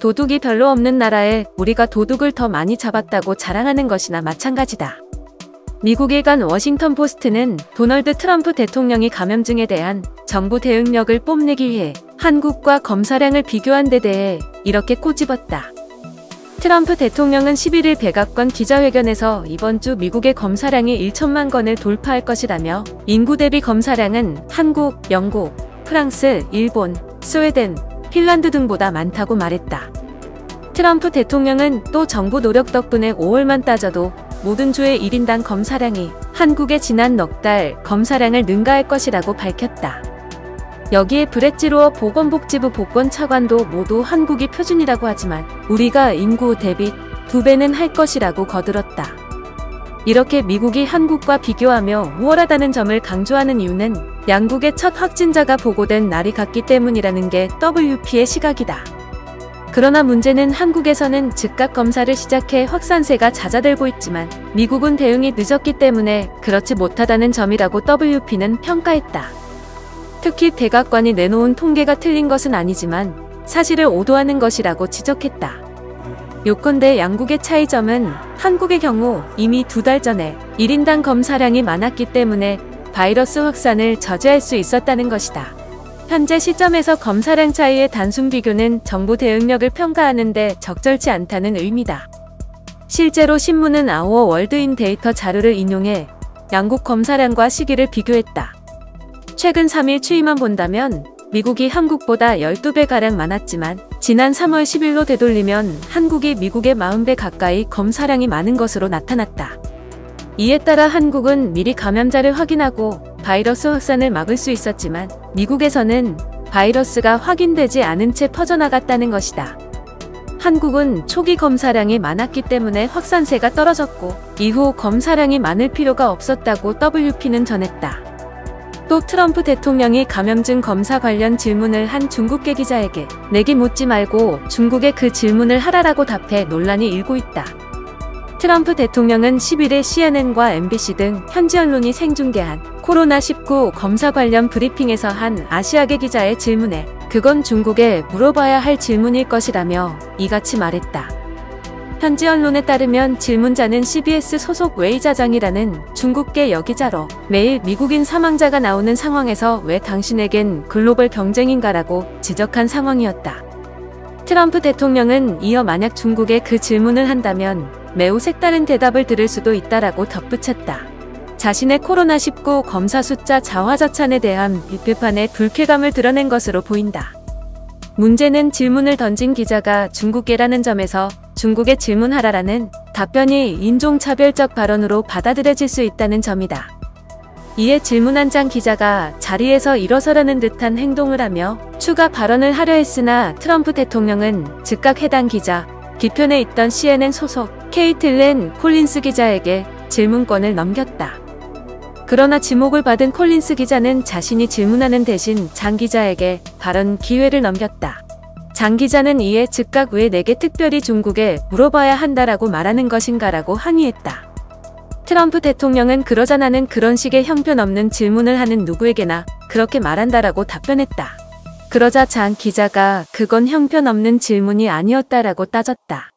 도둑이 별로 없는 나라에 우리가 도둑을 더 많이 잡았다고 자랑하는 것이나 마찬가지다. 미국 일간 워싱턴 포스트는 도널드 트럼프 대통령이 감염증에 대한 정부 대응력을 뽐내기 위해 한국과 검사량을 비교한 데 대해 이렇게 꼬집었다. 트럼프 대통령은 11일 백악관 기자회견에서 이번 주 미국의 검사량이 1천만 건을 돌파할 것이라며 인구 대비 검사량은 한국, 영국, 프랑스, 일본, 스웨덴, 핀란드 등보다 많다고 말했다. 트럼프 대통령은 또 정부 노력 덕분에 5월만 따져도 모든 주의 1인당 검사량이 한국의 지난 넉 달 검사량을 능가할 것이라고 밝혔다. 여기에 브렛 로어 보건복지부 보건차관도 모두 한국이 표준이라고 하지만 우리가 인구 대비 2배는 할 것이라고 거들었다. 이렇게 미국이 한국과 비교하며 우월하다는 점을 강조하는 이유는 양국의 첫 확진자가 보고된 날이 같기 때문이라는 게 WP의 시각이다. 그러나 문제는 한국에서는 즉각 검사를 시작해 확산세가 잦아들고 있지만 미국은 대응이 늦었기 때문에 그렇지 못하다는 점이라고 WP는 평가했다. 특히 백악관이 내놓은 통계가 틀린 것은 아니지만 사실을 오도하는 것이라고 지적했다. 요컨대 양국의 차이점은 한국의 경우 이미 2달 전에 1인당 검사량이 많았기 때문에 바이러스 확산을 저지할 수 있었다는 것이다. 현재 시점에서 검사량 차이의 단순 비교는 정부 대응력을 평가하는데 적절치 않다는 의미다. 실제로 신문은 아워 월드인 데이터 자료를 인용해 양국 검사량과 시기를 비교했다. 최근 3일 추이만 본다면 미국이 한국보다 12배가량 많았지만 지난 3월 10일로 되돌리면 한국이 미국의 40배 가까이 검사량이 많은 것으로 나타났다. 이에 따라 한국은 미리 감염자를 확인하고 바이러스 확산을 막을 수 있었지만 미국에서는 바이러스가 확인되지 않은 채 퍼져나갔다는 것이다. 한국은 초기 검사량이 많았기 때문에 확산세가 떨어졌고 이후 검사량이 많을 필요가 없었다고 WP는 전했다. 또 트럼프 대통령이 감염증 검사 관련 질문을 한 중국계 기자에게 내기 묻지 말고 중국에 그 질문을 하라라고 답해 논란이 일고 있다. 트럼프 대통령은 11일 CNN과 MBC 등 현지 언론이 생중계한 코로나19 검사 관련 브리핑에서 한 아시아계 기자의 질문에 그건 중국에 물어봐야 할 질문일 것이라며 이같이 말했다. 현지 언론에 따르면 질문자는 CBS 소속 웨이자장이라는 중국계 여기자로 매일 미국인 사망자가 나오는 상황에서 왜 당신에겐 글로벌 경쟁인가라고 지적한 상황이었다. 트럼프 대통령은 이어 만약 중국에 그 질문을 한다면 매우 색다른 대답을 들을 수도 있다라고 덧붙였다. 자신의 코로나19 검사 숫자 자화자찬에 대한 비판에 불쾌감을 드러낸 것으로 보인다. 문제는 질문을 던진 기자가 중국계라는 점에서 중국에 질문하라라는 답변이 인종차별적 발언으로 받아들여질 수 있다는 점이다. 이에 질문한 장 기자가 자리에서 일어서라는 듯한 행동을 하며 추가 발언을 하려 했으나 트럼프 대통령은 즉각 해당 기자, 뒤편에 있던 CNN 소속 케이틀렌 콜린스 기자에게 질문권을 넘겼다. 그러나 지목을 받은 콜린스 기자는 자신이 질문하는 대신 장 기자에게 발언 기회를 넘겼다. 장 기자는 이에 즉각 왜 내게 특별히 중국에 물어봐야 한다라고 말하는 것인가라고 항의했다. 트럼프 대통령은 그러자 나는 그런 식의 형편없는 질문을 하는 누구에게나 그렇게 말한다라고 답변했다. 그러자 장 기자가 그건 형편없는 질문이 아니었다라고 따졌다.